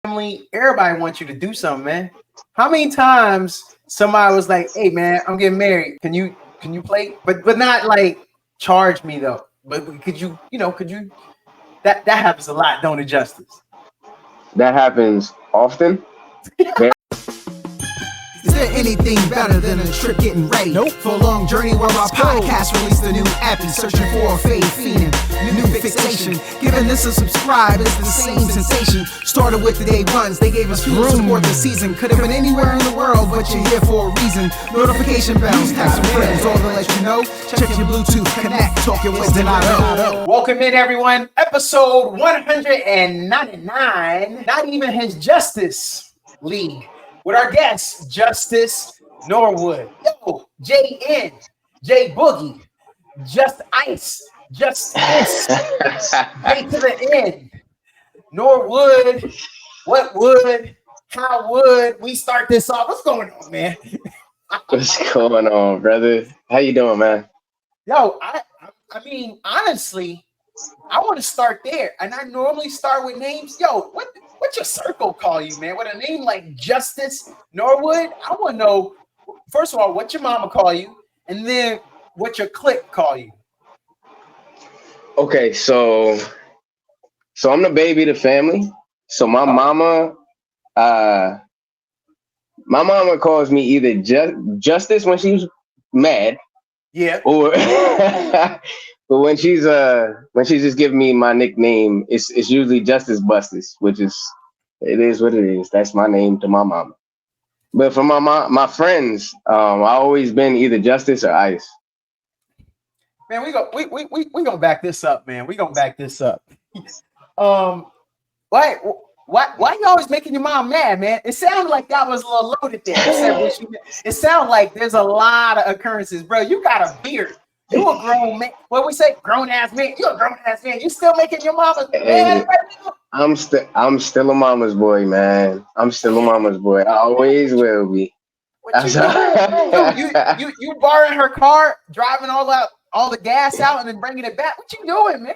family, everybody wants you to do something, man. How many times somebody was like, "Hey, man, I'm getting married. Can you play?" But not like charge me though. But could you that happens a lot, don't it, Justice? That happens often. Is there anything better than a trip getting ready? Nope. For a long journey where our podcast released a new epi, searching for a fade fiending, new fixation. Giving this a subscribe is the same sensation. Started with the day ones, they gave us fuel to support the season. Could have been anywhere in the world, but you're here for a reason. Notification bells, text some friends, all to let you know. Check your Bluetooth, connect, talking with Donato. Welcome in, everyone. Episode 199. Not even his Justice League. With our guest, Justice Norwood. Yo, JN, J Boogie, Just Ice, Justice, J to the end. Norwood, what would, how would we start this off? What's going on, man? What's going on, brother? How you doing, man? Yo, I mean, honestly, I want to start there. And I normally start with names. Yo, what's your circle call you, man? With a name like Justice Norwood, I want to know, first of all, what your mama call you, and then what your clique call you. Okay, so I'm the baby of the family. So my mama calls me either Justice when she's mad. Yeah. Or but when she's just giving me my nickname, it's usually Justice Bustus, which is what it is. That's my name to my mama. But for my friends, I always been either Justice or Ice. Man, we gonna back this up, man. We gonna back this up. Why you always making your mom mad, man? It sounded like that was a little loaded there. It sounded like there's a lot of occurrences, bro. You got a beard. You a grown man. What we say, grown ass man. You a grown ass man. You still making your mama mad right now? I'm still a mama's boy, man. I'm still a mama's boy. I always will be. What you borrowing her car, driving all the gas out, and then bringing it back? What you doing, man?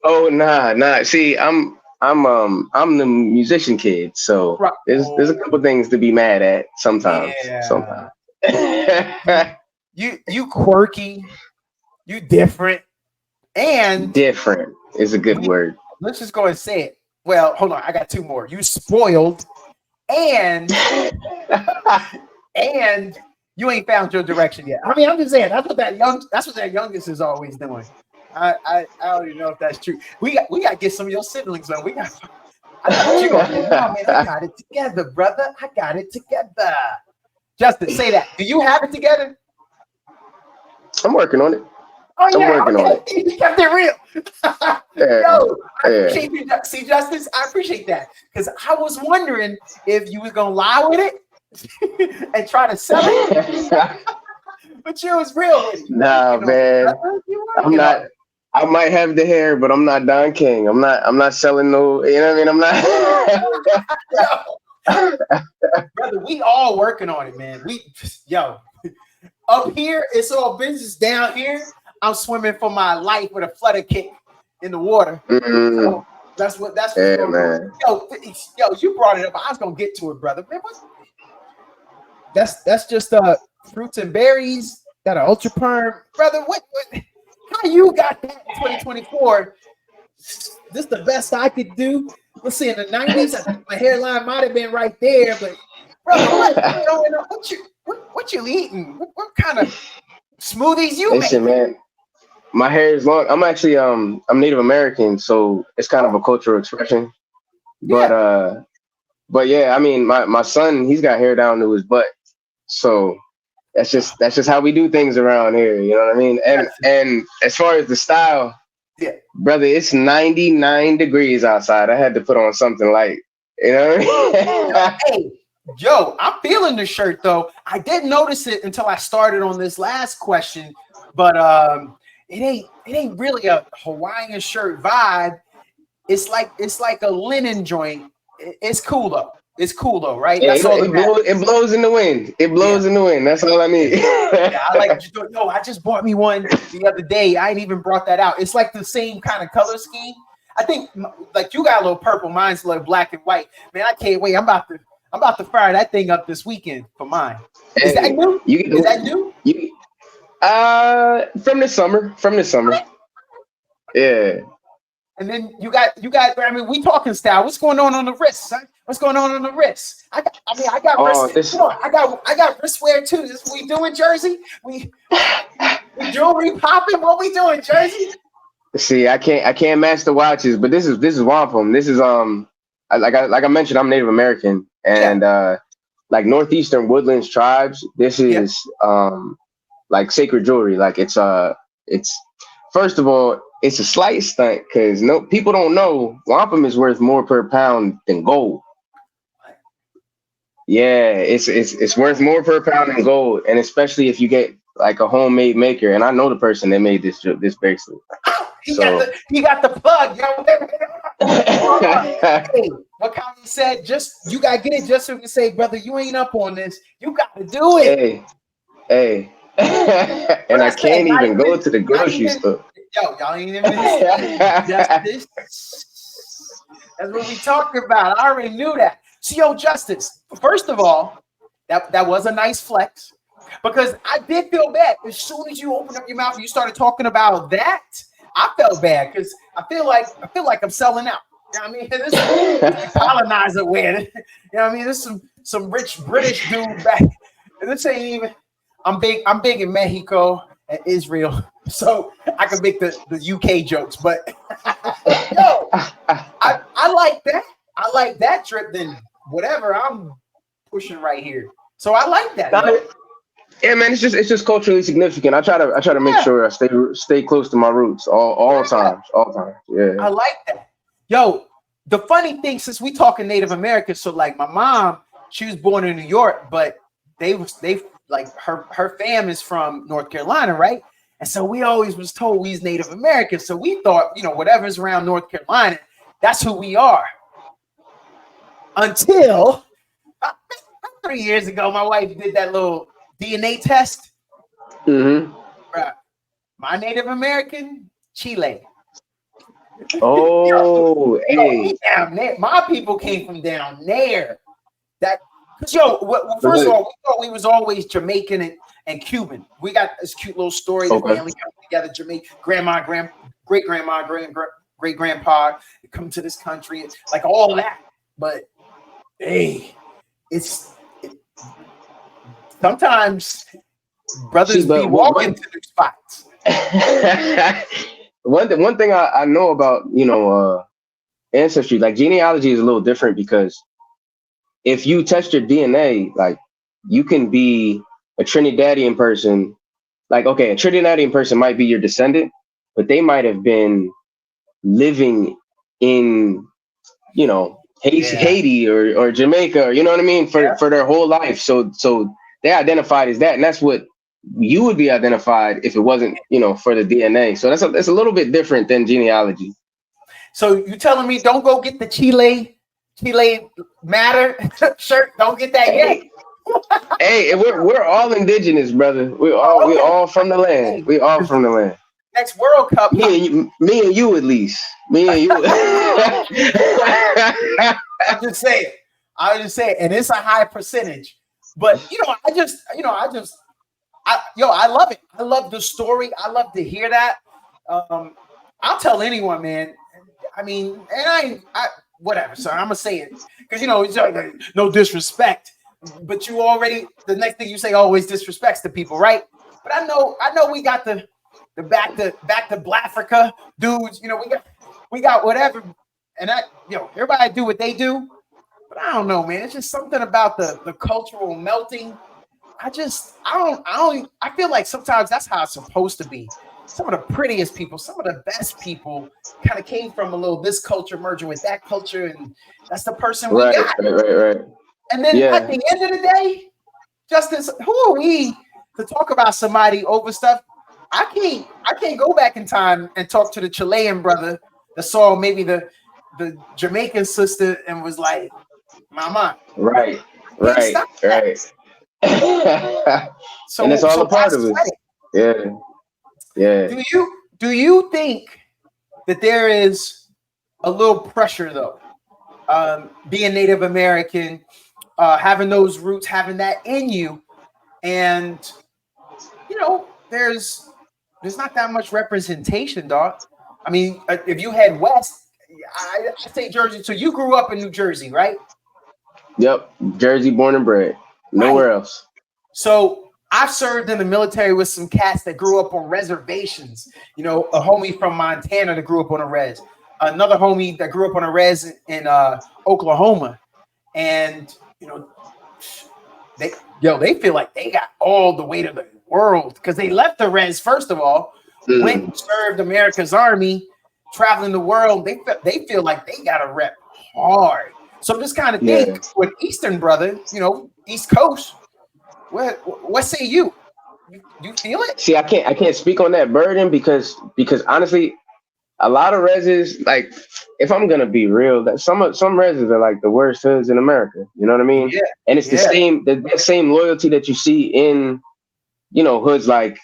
Oh nah. See, I'm the musician kid, so there's a couple things to be mad at sometimes. Yeah. Sometimes. You quirky. You different, and different is a good word. Let's just go and say it. Well, hold on, I got two more. You spoiled, and you ain't found your direction yet. I mean, I'm just saying that's what that youngest is always doing. I don't even know if that's true. We got to get some of your siblings on. I got you on. Oh, man, I got it together, brother. I got it together. Justin, say that. Do you have it together? I'm working on it. Oh, yeah, I'm working on it. You kept it real. Yo, I appreciate you. See, Justice, I appreciate that. Because I was wondering if you was going to lie with it and try to sell it. But you was real with it. Nah, man. I'm not. I might have the hair, but I'm not Don King. I'm not selling no, you know what I mean? I'm not. Brother, we all working on it, man. Up here, it's all business. Down here, I'm swimming for my life with a flutter kick in the water. Mm-hmm. So that's what man. Yo, you brought it up. I was gonna get to it, brother. Man, that's just fruits and berries that are ultra perm, brother. What how you got that in 2024? This the best I could do. Let's see, in the 90s, I think my hairline might have been right there, but brother, what's going on? What you eating? What kind of smoothies you Listen, making? Man, my hair is long. I'm actually I'm Native American, so it's kind of a cultural expression. Yeah. But yeah, I mean, my son, he's got hair down to his butt, so that's just how we do things around here. You know what I mean? And as far as the style, yeah, brother, it's 99 degrees outside. I had to put on something light. You know what I mean? Hey, Joe, I'm feeling the shirt though. I didn't notice it until I started on this last question, but it ain't really a Hawaiian shirt vibe. It's like a linen joint. It's cool though. It's cool though, right? Yeah, That's all it blows in the wind. It blows in the wind. That's all I need. Yeah, I like. Yo, I just bought me one the other day. I ain't even brought that out. It's like the same kind of color scheme. I think like you got a little purple, mine's a little black and white. Man, I can't wait. I'm about to fire that thing up this weekend for mine. Is that new? Is that new? From the summer. Yeah. And then you got. I mean, we talking style. What's going on the wrist, son? What's going on the wrist? I got wrist. Come on, I got wristwear too. This what we doing, Jersey? We jewelry popping. What we doing, Jersey? See, I can't match the watches, but this is wampum. This is like I mentioned, I'm Native American, and like northeastern woodlands tribes. This is like sacred jewelry. Like it's first of all, it's a slight stunt because people don't know wampum is worth more per pound than gold. Yeah, it's worth more per pound than gold, and especially if you get like a homemade maker. And I know the person that made this bracelet. He got the plug, yo. Hey, what Kanye said, you gotta get it just so we can say, brother, you ain't up on this. You gotta do it. Hey. And I can't even go to the grocery store. Yo, y'all ain't even Justice. That's what we talking about. I already knew that. So, yo, Justice, first of all, that was a nice flex. Because I did feel bad. As soon as you opened up your mouth and you started talking about that, I felt bad because I feel like I'm selling out. You know what I mean? This is colonizer wear. You know what I mean? This is some rich British dude back. This ain't even. I'm big in Mexico and Israel, so I can make the UK jokes. But yo, I like that. I like that trip than whatever I'm pushing right here. So I like that. Yeah, man, it's just culturally significant. I try to make sure I stay close to my roots all times. Yeah, I like that. Yo, the funny thing, since we talking Native American, so like my mom, she was born in New York, but they like her fam is from North Carolina, right? And so we always was told we's Native American. So we thought, whatever's around North Carolina, that's who we are. Until 3 years ago, my wife did that little DNA test. Mm-hmm. My Native American, Chile. Oh, hey. Down there. My people came from down there. First of all, we thought we was always Jamaican and Cuban. We got this cute little story. The family come together, Jamaican, grandma, great grandma, great grandpa come to this country, like all that. But hey, sometimes brothers be walking to new spots. One thing I know about ancestry, like genealogy, is a little different because if you test your DNA, like you can be a Trinidadian person. Like, okay, a Trinidadian person might be your descendant, but they might have been living in, Haiti or Jamaica, or you know what I mean, for their whole life. So they identified as that, and that's what you would be identified if it wasn't, for the DNA. So that's a little bit different than genealogy. So you telling me don't go get the Chile matter shirt? Don't get that yet. Hey, we're all indigenous, brother. We all from the land. We all from the land. Next World Cup. Me and you at least. Me and you. I'm just saying, and it's a high percentage. But I love it. I love the story. I love to hear that. I'll tell anyone, man. I mean, and I whatever. So I'm gonna say it because it's like, no disrespect, but you already the next thing you say always disrespects the people, right? But I know we got the back to Blafrica dudes. We got whatever, and everybody do what they do. But I don't know, man. It's just something about the cultural melting. I feel like sometimes that's how it's supposed to be. Some of the prettiest people, some of the best people kind of came from a little this culture merging with that culture, and that's the person we got. Right. And then at the end of the day, Justice, who are we to talk about somebody over stuff? I can't go back in time and talk to the Chilean brother that saw maybe the Jamaican sister and was like, "Mama." Right. So, and it's all a part of it. Yeah. Do you think that there is a little pressure though. Being Native American, having those roots, having that in you, and there's not that much representation, dog. I mean, if you head west, I say Jersey. So you grew up in New Jersey, right? Yep, Jersey, born and bred. Nowhere Right. else. So I've served in the military with some cats that grew up on reservations. A homie from Montana that grew up on a res, another homie that grew up on a res in Oklahoma, and they feel like they got all the weight of the world because they left the res first of all, went and served America's army, traveling the world. They feel like they got to rep hard. So I'm just kind of think with Eastern brother, East Coast. What say you? You feel it? See, I can't speak on that burden because honestly, a lot of reses, like, if I'm gonna be real, that some reses are like the worst hoods in America. You know what I mean? Yeah. And it's the same loyalty that you see in hoods like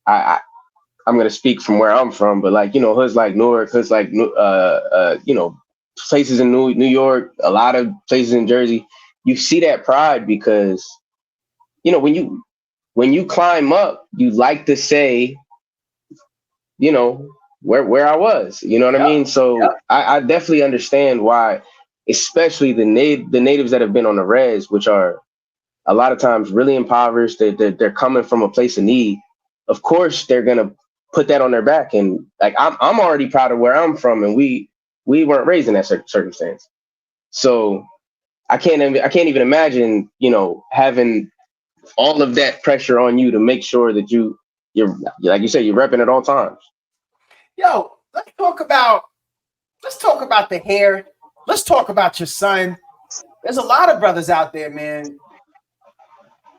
I'm gonna speak from where I'm from, but like hoods like Newark, hoods like places in New York, a lot of places in Jersey. You see that pride because when you climb up, you like to say, where I was, you know what I mean? So I definitely understand why, especially the natives that have been on the res, which are a lot of times really impoverished. They're coming from a place of need. Of course, they're gonna put that on their back, and like I'm already proud of where I'm from, and we weren't raised in that circumstance. So I can't even imagine, having all of that pressure on you to make sure that you're like you said, you're repping at all times. Yo, let's talk about the hair. Let's talk about your son. There's a lot of brothers out there, man.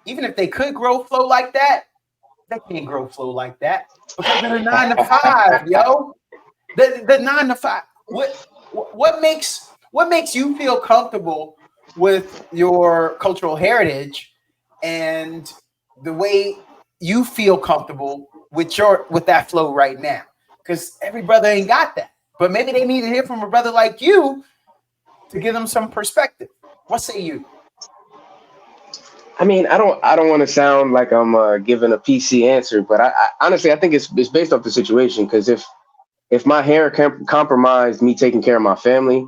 Even if they could grow flow like that, they can't grow flow like that because they're 9 to 5, yo. The 9 to 5. What makes you feel comfortable with your cultural heritage and the way you feel comfortable with that flow right now? Because every brother ain't got that, but maybe they need to hear from a brother like you to give them some perspective. What say you? I mean, I don't want to sound like I'm giving a PC answer, but I honestly I think it's based off the situation. Because if my hair compromised me taking care of my family,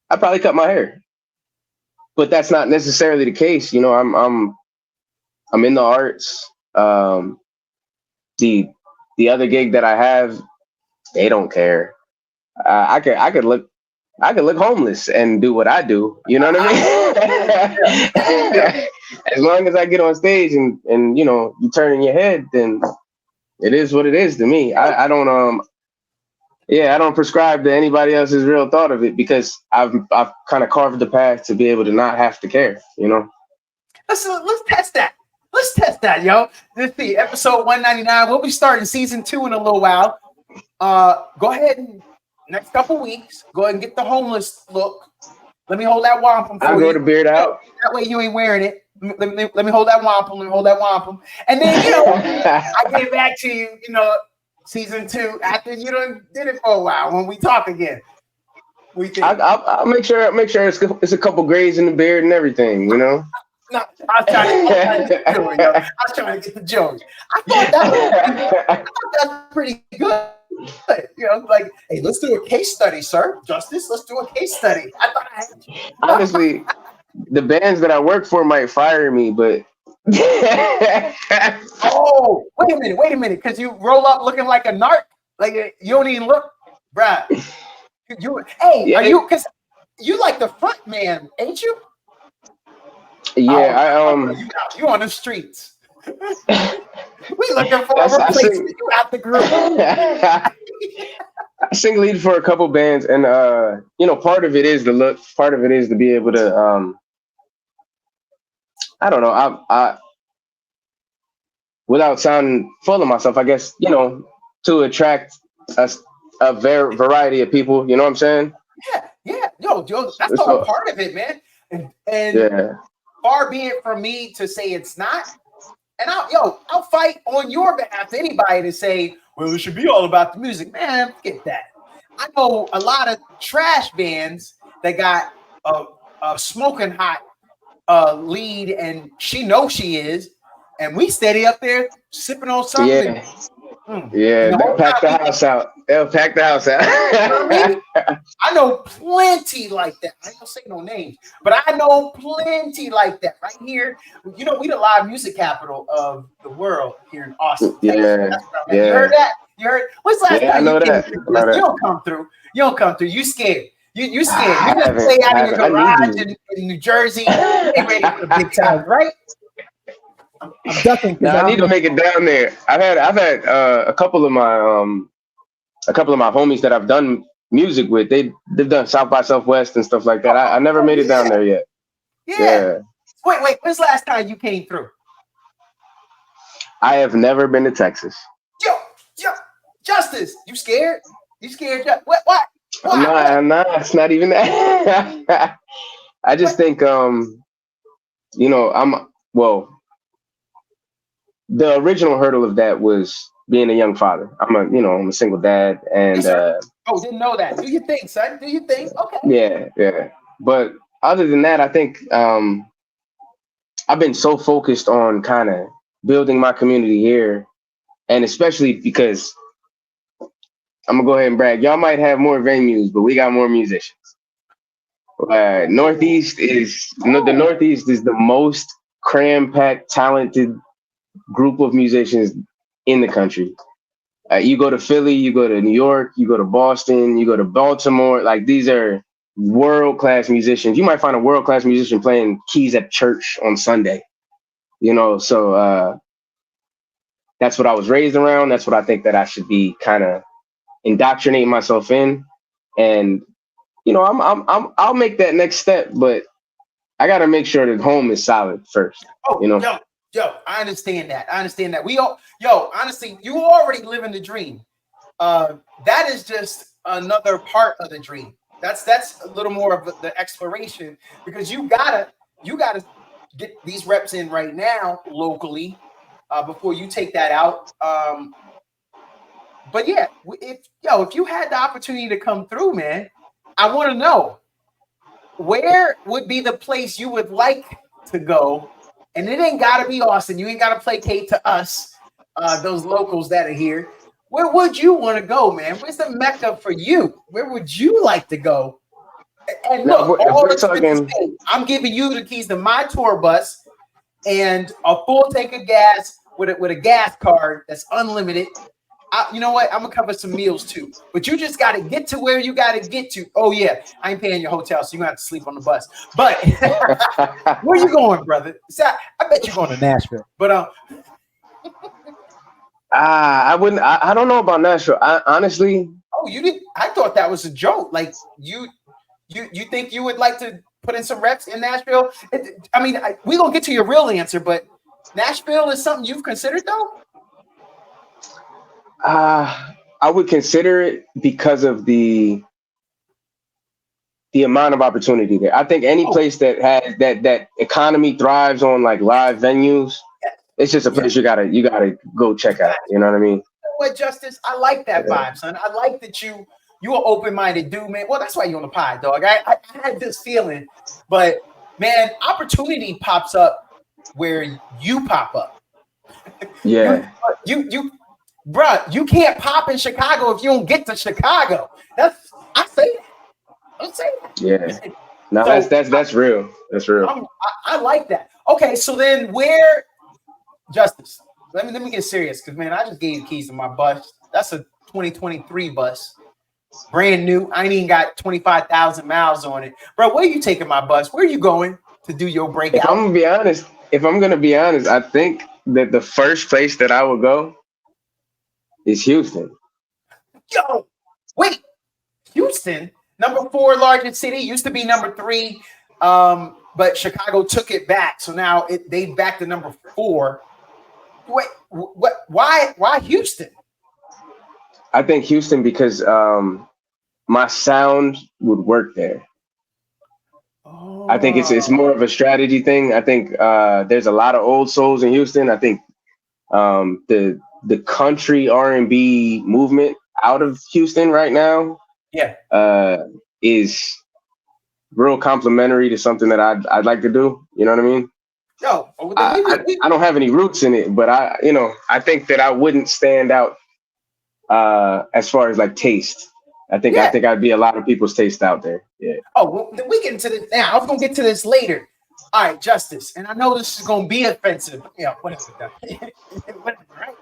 I'd probably cut my hair. But that's not necessarily the case. I'm in the arts. The other gig that I have, they don't care. I could look homeless and do what I do. You know what I mean? As long as I get on stage and you turn in your head, then it is what it is to me. I don't prescribe to anybody else's real thought of it because I've kind of carved the path to be able to not have to care. Let's test that. Let's test that, yo. This is episode 199. We'll be starting season 2 in a little while. Go ahead and next couple weeks, go ahead and get the homeless look. Let me hold that wampum for you. I'll grow the beard out. That way you ain't wearing it. Let me hold that wampum. Let me hold that wampum. And then, I get back to you, season 2 after you done did it for a while when we talk again. I'll make sure it's a couple grays in the beard and everything, No, I was trying to get the joke, yo. I was trying to get the joke. I thought that's pretty good. Like, hey, let's do a case study, sir. Justice, let's do a case study. I thought I had you. Honestly, the bands that I work for might fire me, but oh, wait a minute, because you roll up looking like a narc, like you don't even look, bruh. Are you? Because you like the front man, ain't you? Yeah, you on the streets. We looking for a replacement. You out the group. I sing lead for a couple bands, and part of it is the look. Part of it is to be able to, I don't know. I without sounding full of myself, I guess to attract a variety of people. You know what I'm saying? Yeah. Yo, that's all part of it, man. And far be it from me to say it's not. And I'll fight on your behalf to anybody to say, well, it should be all about the music. Man, forget that. I know a lot of trash bands that got a smoking hot lead, and she knows she is, and we steady up there sipping on something. Yeah. And Yeah, the they'll whole pack the time house out. They'll pack the house out. you know what I mean? I know plenty like that. I ain't gonna say no names, but I know plenty like that right here. You know, we the live music capital of the world here in Austin, Texas. Yeah, That's what I'm at. yeah. You heard that? You heard? When's the last Yeah, I time know you came that. through? I know You that. don't come through. You don't come through. You scared. You scared. I You just haven't. stay out I in your haven't. I garage need to. in New Jersey. You ain't ready for the big times, right? I'm ducking because Now I I need don't to know. make it down there. I've had a couple of my homies that I've done music with. They've done South by Southwest and stuff like that. I never made it down there yet. Yeah. Yeah, Wait. When's the last time you came through? I have never been to Texas. Yo, Justice, you scared? You scared? What? Why? Nah, it's not even that. I just think the original hurdle of that was being a young father. I'm a single dad, and Yes, sir. Oh, didn't know that. Do you think, son? Do you think? Okay. yeah. But other than that, I think I've been so focused on kind of building my community here, and especially because I'm gonna go ahead and brag. Y'all might have more venues, but we got more musicians. Northeast is the Northeast is the most cram-packed, talented group of musicians in the country. You go to Philly, you go to New York, you go to Boston, you go to Baltimore. Like these are world-class musicians. You might find a world-class musician playing keys at church on Sunday. So that's what I was raised around. That's what I think that I should be kind of indoctrinating myself in. And I'll make that next step, but I got to make sure that home is solid first. Oh, yo, I understand that. We all, honestly, you already living the dream. That is just another part of the dream. That's a little more of the exploration, because you gotta get these reps in right now locally before you take that out. But yeah, if you had the opportunity to come through, man, I want to know, where would be the place you would like to go? And it ain't got to be Austin. You ain't got to placate to us, those locals that are here. Where would you want to go, man? Where's the Mecca for you? Where would you like to go? And Now, look, if all we're expenses talking, paid. I'm giving you the keys to my tour bus and a full tank of gas with a gas card that's unlimited. You know what? I'm gonna cover some meals too, but you just got to get to where you got to get to. Oh yeah, I ain't paying your hotel, so you gonna have to sleep on the bus. But where you going, brother? I bet you're going to Nashville. But I wouldn't. I don't know about Nashville. Honestly. Oh, you didn't? I thought that was a joke. Like you think you would like to put in some reps in Nashville? We gonna get to your real answer, but Nashville is something you've considered though. I would consider it because of the amount of opportunity there. I think any place that has that economy thrives on like live venues, it's just a place you gotta go check out. You know what I mean? You know what, Justice? I like that vibe, son. I like that you are open-minded dude, man. Well, that's why you're on the pod, dog. I had this feeling, but man, opportunity pops up where you pop up. Yeah. you bruh, you can't pop in Chicago if you don't get to Chicago. I say that. Yeah. No, so, that's real. That's real. I like that. Okay, so then where, Justice? Let me get serious, because man, I just gave you keys to my bus. That's a 2023 bus, brand new. I ain't even got 25,000 miles on it, bro. Where are you taking my bus? Where are you going to do your breakout? If I'm gonna be honest, I think that the first place that I would go is Houston. Yo, wait, Houston, number 4 largest city, used to be number 3, but Chicago took it back, so now they back to number 4. Wait, what? Why Houston? I think Houston because my sound would work there. Oh. I think it's more of a strategy thing. I think there's a lot of old souls in Houston. I think the country R&B movement out of Houston right now is real complimentary to something that I'd like to do. You know what I mean? No, I don't have any roots in it, but I think that I wouldn't stand out as far as like taste. I think I'd be a lot of people's taste out there. Yeah. Oh, well, we get into this now. I was gonna get to this later. All right, Justice, and I know this is gonna be offensive. Yeah, whatever. Whatever, right?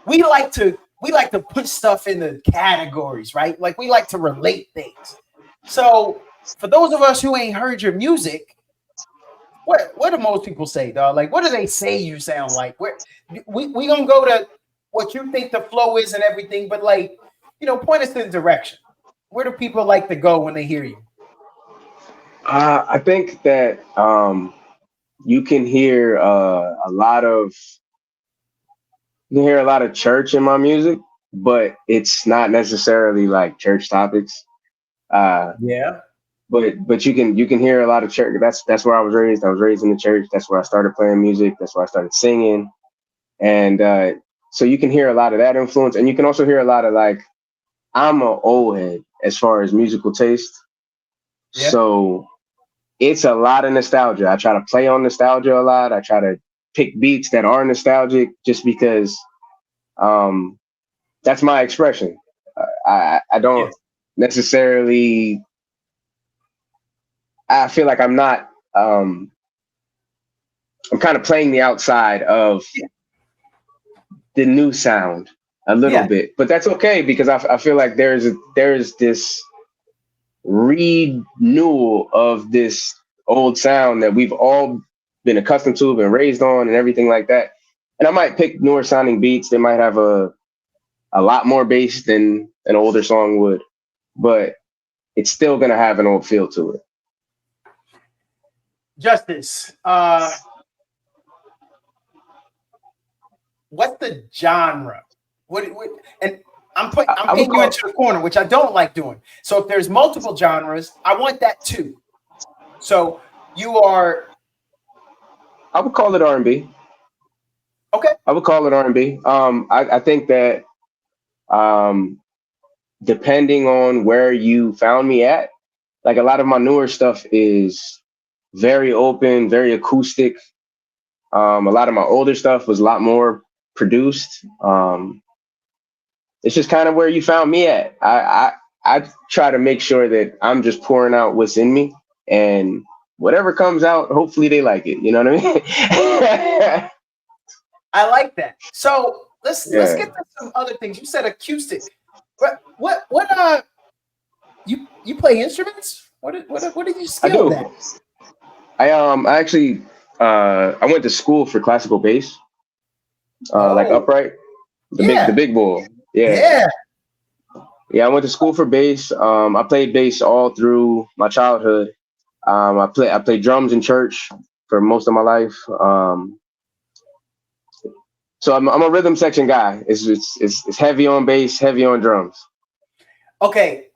We like to put stuff in the categories, right? Like we like to relate things. So for those of us who ain't heard your music, what do most people say, dog? Like, what do they say you sound like? We gonna go to what you think the flow is and everything, but like, point us in the direction. Where do people like to go when they hear you? I think that you can hear a lot of church in my music, but it's not necessarily like church topics. Yeah. But you can hear a lot of church. That's where I was raised. I was raised in the church. That's where I started playing music. That's where I started singing. And so you can hear a lot of that influence, and you can also hear a lot of like, I'm an old head as far as musical taste. Yeah. So it's a lot of nostalgia. I try to play on nostalgia a lot. I try to pick beats that are nostalgic just because that's my expression. I don't necessarily, I feel like I'm not, I'm kind of playing the outside of the new sound a little bit, but that's okay because I feel like there's this renewal of this old sound that we've all been accustomed to, been raised on, and everything like that. And I might pick newer sounding beats. They might have a lot more bass than an older song would, but it's still gonna have an old feel to it. Justice, what's the genre? What and I'm putting you into the corner, which I don't like doing. So if there's multiple genres, I want that too. So you are. I would call it R&B. Okay. I would call it R&B. I think that depending on where you found me at, like a lot of my newer stuff is very open, very acoustic. A lot of my older stuff was a lot more produced. It's just kind of where you found me at. I try to make sure that I'm just pouring out what's in me, and whatever comes out, hopefully they like it. You know what I mean? I like that. So let's get to some other things. You said acoustic. What you play instruments? What did you skill at? I actually I went to school for classical bass. Like upright. The big bull. Yeah. I went to school for bass. I played bass all through my childhood. I played drums in church for most of my life. So I'm a rhythm section guy. It's heavy on bass, heavy on drums. Okay,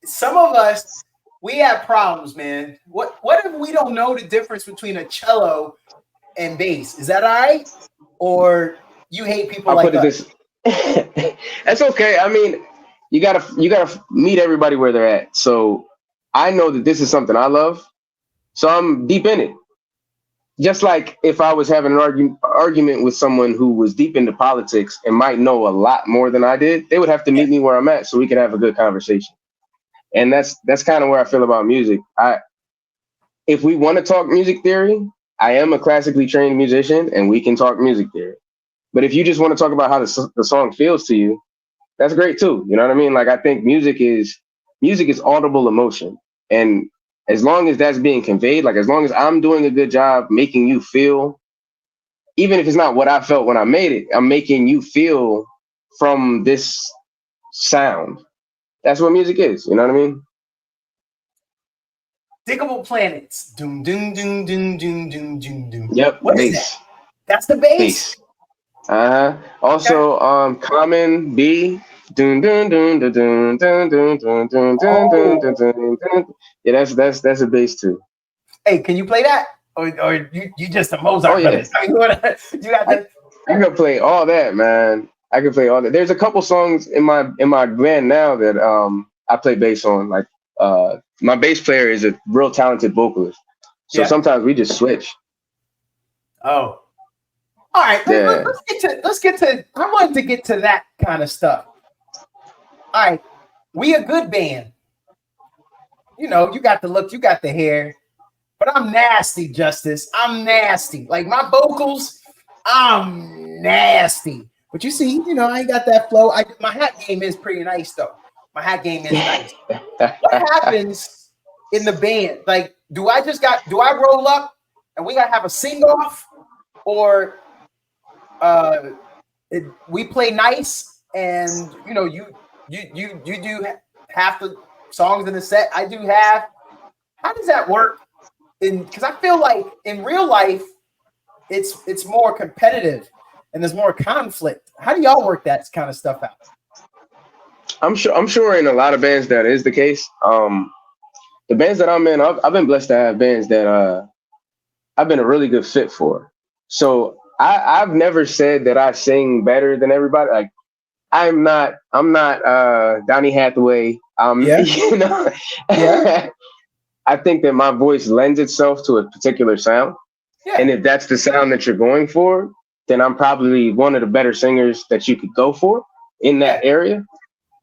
some of us, we have problems, man. What if we don't know the difference between a cello and bass? Is that all right? Or you hate people like us? That's okay. I mean, you gotta meet everybody where they're at. So I know that this is something I love, so I'm deep in it. Just like if I was having an argument with someone who was deep into politics and might know a lot more than I did, they would have to meet me where I'm at so we could have a good conversation. And that's kind of where I feel about music. If we want to talk music theory, I am a classically trained musician and we can talk music theory. But if you just want to talk about how the song feels to you, that's great too. You know what I mean? Like I think music is audible emotion. And as long as that's being conveyed, like as long as I'm doing a good job making you feel, even if it's not what I felt when I made it, I'm making you feel from this sound. That's what music is. You know what I mean? Diggable Planets. Doom, doom, doom, doom, doom, doom, doom, doom. Yep. What is that? That's the bass? Also, Common B. Dun dun dun dun dun dun dun dun dun dun dun dun. Yeah, that's a bass too. Hey, can you play that? Or you just a Mozart? Oh yeah. I can play all that, man. I can play all that. There's a couple songs in my band now that I play bass on. Like my bass player is a real talented vocalist, so Yeah. sometimes we just switch. Oh, all right. Yeah. Let's get to. I wanted to get to that kind of stuff. All right, we a good band. You know, you got the look, you got the hair, but I'm nasty, Justice. I'm nasty. Like my vocals, I'm nasty. But you see, you know, I ain't got that flow. My hat game is pretty nice though. My hat game is nice. What happens in the band? Like, do I roll up and we gotta have a sing off, or we play nice and you know you do half the songs in the set. I do half. How does that work? Because I feel like in real life it's more competitive and there's more conflict. How do y'all work that kind of stuff out? I'm sure in a lot of bands that is the case. The bands that I'm in, I've been blessed to have bands that I've been a really good fit for. So I've never said that I sing better than everybody. Like I'm not Donny Hathaway. Yeah. You know, Yeah. I think that my voice lends itself to a particular sound. Yeah. And if that's the sound that you're going for, then I'm probably one of the better singers that you could go for in that area.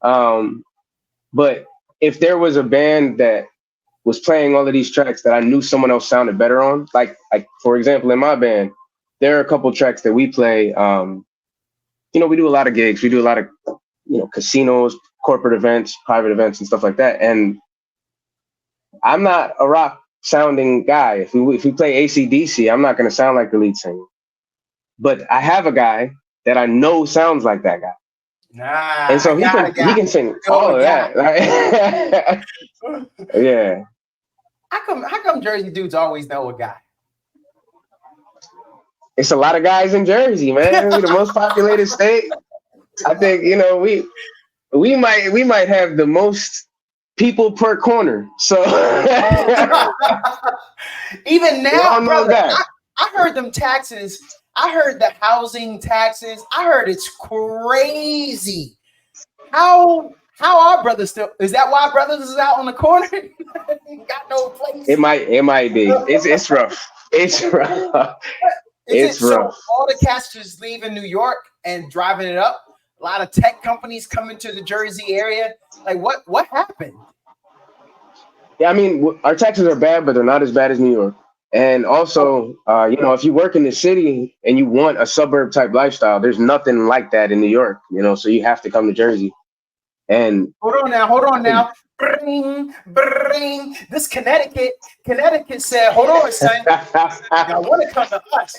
But if there was a band that was playing all of these tracks that I knew someone else sounded better on, like for example, in my band, there are a couple tracks that we play. You know, we do a lot of gigs. We do a lot of, you know, casinos, corporate events, private events, and stuff like that. And I'm not a rock sounding guy. If we play AC/DC, I'm not going to sound like the lead singer. But I have a guy that I know sounds like that guy. Nah, and so he can sing all of that. Like, yeah. How come Jersey dudes always know a guy? It's a lot of guys in Jersey, man. We're the most populated state. I think, you know, we might have the most people per corner. So even now, brother, I heard them taxes. I heard the housing taxes. I heard it's crazy. How our brothers still? Is that why brothers is out on the corner? Got no place. It might be. It's rough. It's rough. It's rough. So all the cats just leaving New York and driving it up. A lot of tech companies coming to the Jersey area. Like what happened? Yeah, I mean, our taxes are bad, but they're not as bad as New York. And also, you know, if you work in the city and you want a suburb type lifestyle, there's nothing like that in New York, you know, so you have to come to Jersey. And hold on now. Bring. This Connecticut said, hold on, son. I want to come to us.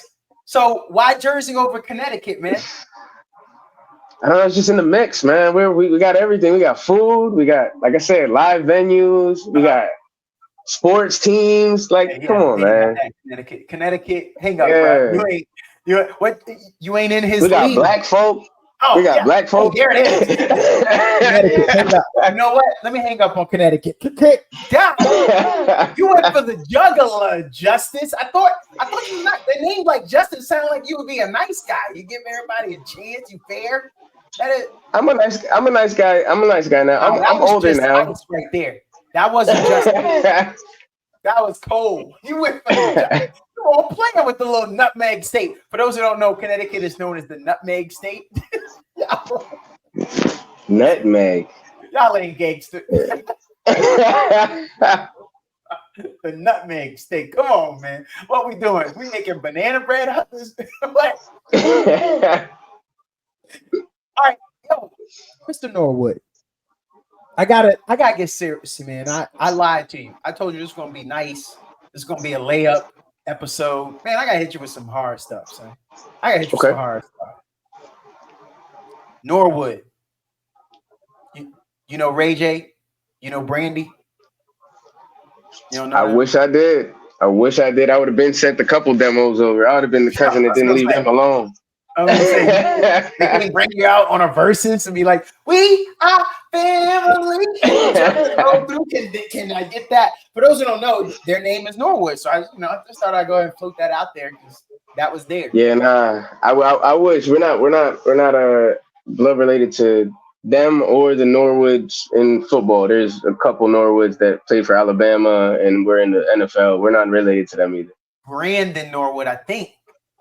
So why Jersey over Connecticut, man? I don't know, it's just in the mix, man. We got everything. We got food. We got, like I said, live venues. We got sports teams. Like, come on, man. Connecticut. Hang up, bro. You ain't in his league. We got black folk. Oh, we got black folk. Oh, there it is. Connecticut, hang up. You know what? Let me hang up on Connecticut. You went for the juggler, Justice. I thought you not. The name like Justice sounded like you would be a nice guy. You give everybody a chance. You fair. I'm a nice guy. I'm a nice guy now. I'm older now. Right there. That wasn't just. That was cold. You went for the. You all playing with the little nutmeg state. For those who don't know, Connecticut is known as the nutmeg state. Nutmeg. Y'all ain't gangster. The nutmeg state. Come on, man. What we doing? We making banana bread out of this? What? All right, yo, Mr. Norwood. I gotta get serious, man. I lied to you. I told you this is gonna be nice. This is gonna be a layup episode. Man, I gotta hit you with some hard stuff, son. I gotta hit you with some hard stuff. Norwood. You know Ray J? You know Brandy? You don't know I wish I did. I would have been sent a couple demos over. I would have been the cousin that didn't leave them alone. They can bring you out on a versus and be like, "We are family." Can I get that? For those who don't know, their name is Norwood, so I just thought I'd go ahead and float that out there because that was there. Yeah, nah. I wish we're not blood related to them or the Norwoods in football. There's a couple Norwoods that play for Alabama and we're in the NFL. We're not related to them either. Brandon Norwood, I think,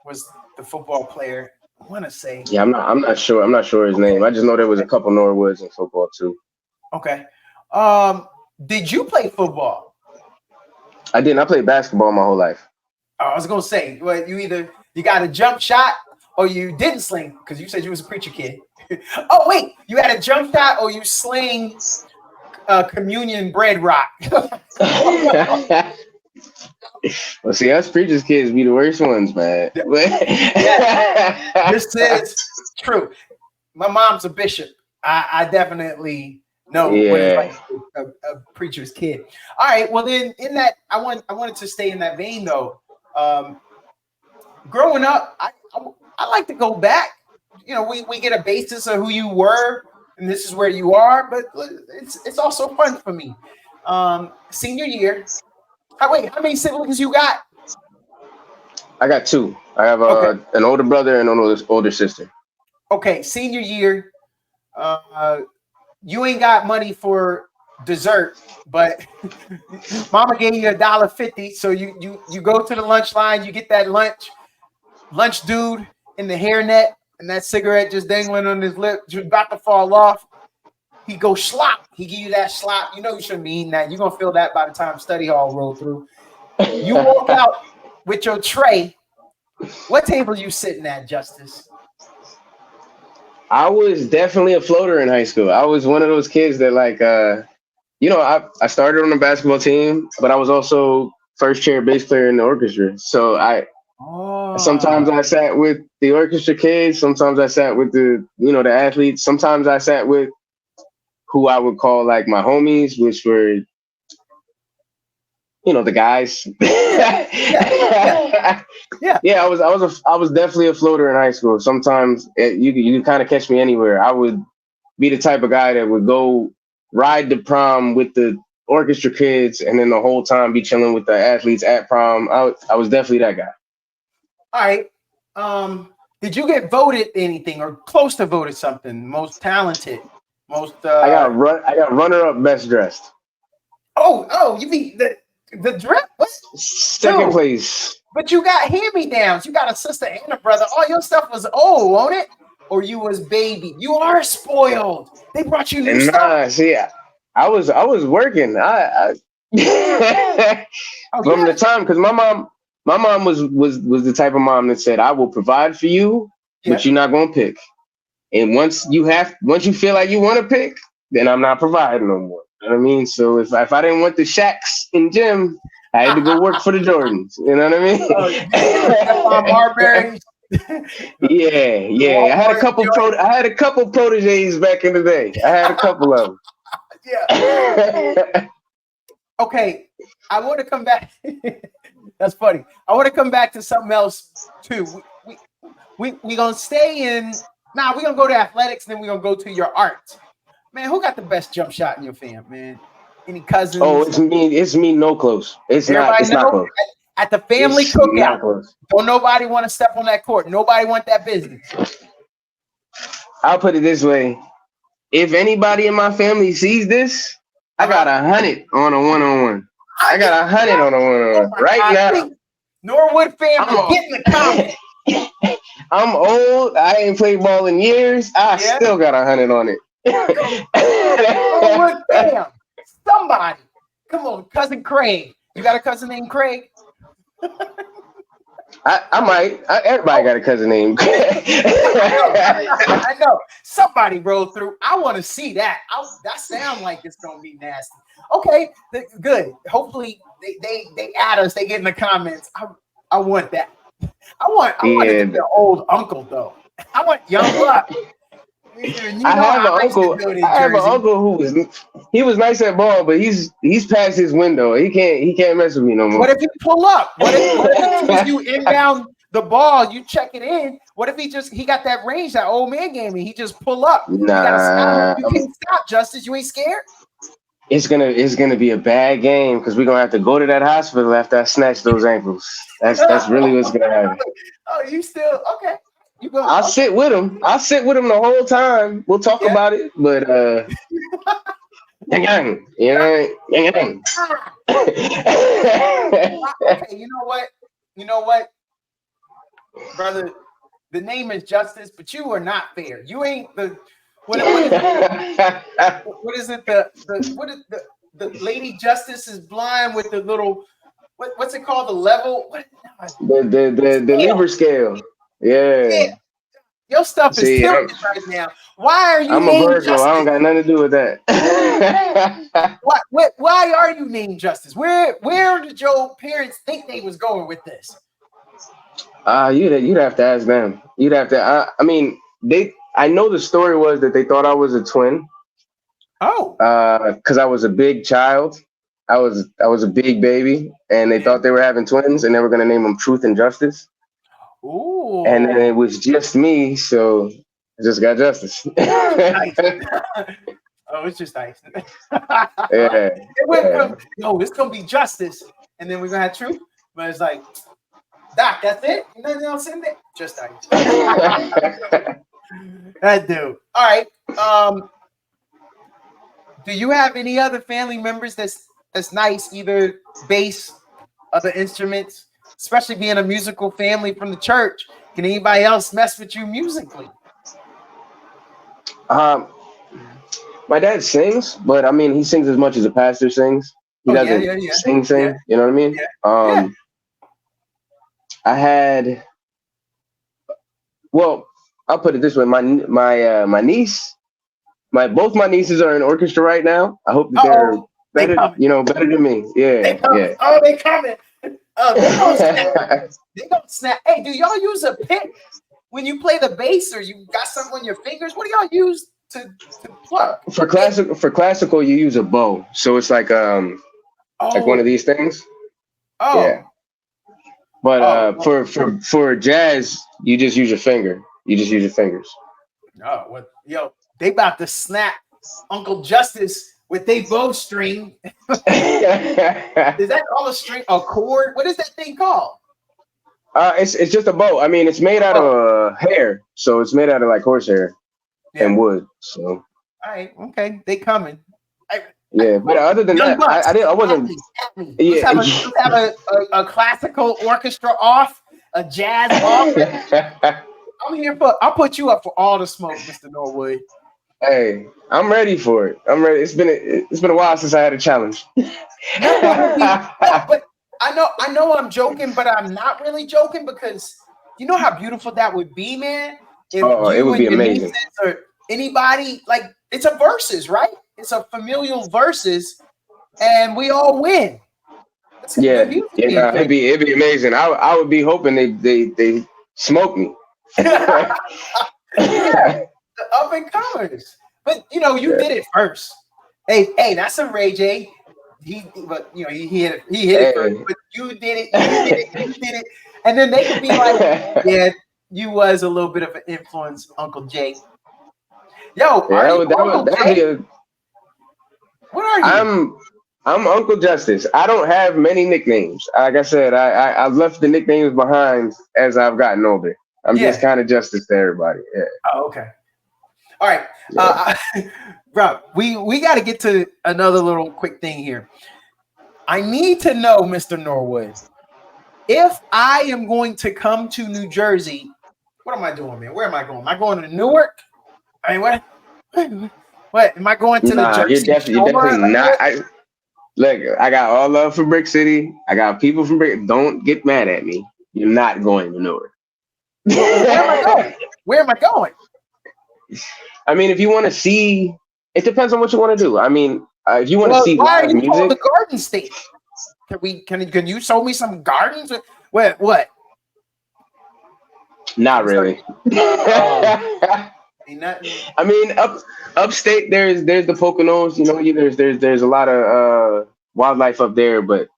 was the football player. I want to say. Yeah, I'm not sure. I'm not sure his name. I just know there was a couple Norwoods in football too. Okay. Did you play football? I didn't. I played basketball my whole life. I was gonna say, well, you got a jump shot or you didn't sling because you said you was a preacher kid. Oh wait, you had a jump shot or you sling communion bread rock. Well, see, us preachers kids be the worst ones, man. Yeah. This is true. My mom's a bishop. I definitely know what it's like a preacher's kid. All right. Well, then in that, I wanted to stay in that vein though. Growing up, I like to go back. You know, we get a basis of who you were, and this is where you are. But it's also fun for me. Senior year. How many siblings you got? I got two. I have an older brother and an older sister. Okay, senior year. You ain't got money for dessert, but mama gave you $1.50. So you go to the lunch line, you get that lunch dude in the hairnet and that cigarette just dangling on his lip, just about to fall off. He go slop. He give you that slop. You know you shouldn't be eating that. You're gonna feel that by the time study hall roll through. You walk out with your tray. What table you sitting at, Justice? I was definitely a floater in high school. I was one of those kids that I started on the basketball team, but I was also first chair bass player in the orchestra. So sometimes I sat with the orchestra kids. Sometimes I sat with the athletes. Sometimes I sat with who I would call like my homies, which were, the guys. Yeah. I was definitely a floater in high school. Sometimes you kind of catch me anywhere. I would be the type of guy that would go ride to prom with the orchestra kids, and then the whole time be chilling with the athletes at prom. I was definitely that guy. All right. Did you get voted anything or close to voted something? Most talented. Most. I got runner-up, best dressed. Oh, you mean the dress? Second place. But you got hand-me-downs. You got a sister and a brother. All your stuff was old, wasn't it? Or you was baby. You are spoiled. They brought you new stuff. See, I was working. I from the time, because my mom was the type of mom that said, I will provide for you, but you're not gonna pick. And once you feel like you want to pick, then I'm not providing no more. You know what I mean? So if I didn't want the Shaqs in gym, I had to go work for the Jordans. You know what I mean? Marbury. Yeah. I had a couple proteges back in the day. I had a couple of them. Yeah. Okay, I want to come back. That's funny. I want to come back to something else too. We gonna stay in. Now we're gonna go to athletics, and then we're gonna go to your art. Man, who got the best jump shot in your fam, man? Any cousins? Oh, it's me. It's me. No close. It's not close. At the family cookout, don't nobody want to step on that court. Nobody want that business. I'll put it this way: if anybody in my family sees this, I got 100 on a one-on-one. I got 100 on a one-on-one right now. Norwood family, get in the comments. I'm old. I ain't played ball in years. I still got 100 on it. Norwood fam, somebody, come on, cousin Craig. You got a cousin named Craig? I might. Everybody got a cousin named Craig. I know. Somebody rolled through. I want to see that. That sounds like it's gonna be nasty. Okay, good. Hopefully they add us. They get in the comments. I want that. I want it to be an old uncle though. I want young blood. I have an uncle who was nice at ball, but he's past his window. He can't mess with me no more. What if you pull up? What if you inbound the ball, you check it in? What if he got that range that old man gave me? He just pull up. Nah, you can't stop, Justice. You ain't scared? It's gonna be a bad game because we're gonna have to go to that hospital after I snatch those ankles. That's really what's gonna happen. Oh, you still okay? You go. I'll sit with him. I'll sit with him the whole time. We'll talk Yeah. about it. But yang, yang, yang. Okay, you know what? You know what, brother? The name is Justice, but you are not fair. You ain't the what is it? The Lady Justice is blind with the little what's it called? The level? What? the Libra scale. Yeah. Your stuff is See, tilted right now. Why are you I'm a named Virgo. I don't Justice? got nothing to do with that. Why are you named Justice? Where did your parents think they was going with this? You'd have to ask them. You'd have to. I mean, I know the story was that they thought I was a twin. Oh. Because I was a big child. I was a big baby, and they thought they were having twins, and they were gonna name them Truth and Justice. Ooh. And then it was just me, so I just got Justice. Nice. Oh, it's just nice. Yeah. It went from, no, it's gonna be Justice, and then we're gonna have Truth, but it's like, Doc, that's it. Nothing else in there. Just nice. That dude. All right. Do you have any other family members that's nice, either bass, other instruments, especially being a musical family from the church? Can anybody else mess with you musically? My dad sings, but I mean, he sings as much as a pastor sings. He doesn't sing. Yeah. You know what I mean? Yeah. I had, well, I'll put it this way: my niece, both my nieces are in orchestra right now. I hope that they're better, better than me. Yeah, yeah. Oh, they coming. Oh, they gonna snap. They gonna snap. Hey, do y'all use a pick when you play the bass, or you got something on your fingers? What do y'all use to pluck? For classical, you use a bow. So it's like one of these things. Oh. Yeah. But for jazz, you just use your finger. You just use your fingers. Oh, well, yo, they about to snap Uncle Justice with they bowstring. Is that called a string? A cord? What is that thing called? It's just a bow. I mean, it's made out of hair, so it's made out of like horsehair and wood. So. All right, okay, they coming. But other than that, I wasn't. Yeah, let's have a classical orchestra off, a jazz off. I'll put you up for all the smoke, Mr. Norwood. Hey, I'm ready for it. I'm ready. It's been a while since I had a challenge. But I know I'm joking, but I'm not really joking, because you know how beautiful that would be, man. If it would be amazing. Or anybody, like, it's a versus, right? It's a familial versus, and we all win. It'd be amazing. I would be hoping they smoke me. The up and comers, but you did it first. Hey, that's a Ray J. He hit it first, but you did it, and then they could be like, yeah, you was a little bit of an influence, Uncle Jay. Yo, what are you? I'm Uncle Justice. I don't have many nicknames. Like I said, I've left the nicknames behind as I've gotten older. I'm just kind of Justice to everybody. Yeah. Oh, okay. All right. Bro, we got to get to another little quick thing here. I need to know, Mr. Norwood, if I am going to come to New Jersey, what am I doing, man? Where am I going? Am I going to Newark? I mean, what? Am I going to the Jersey? You're definitely not. Look, I got all love for Brick City. I got people from Brick. Don't get mad at me. You're not going to Newark. Where am I going? I mean, if you want to see, it depends on what you want to do. I mean, if you want to see live music, called the Garden State? Can you show me some gardens? What? Not really. I mean, upstate there's the Poconos. There's a lot of wildlife up there. But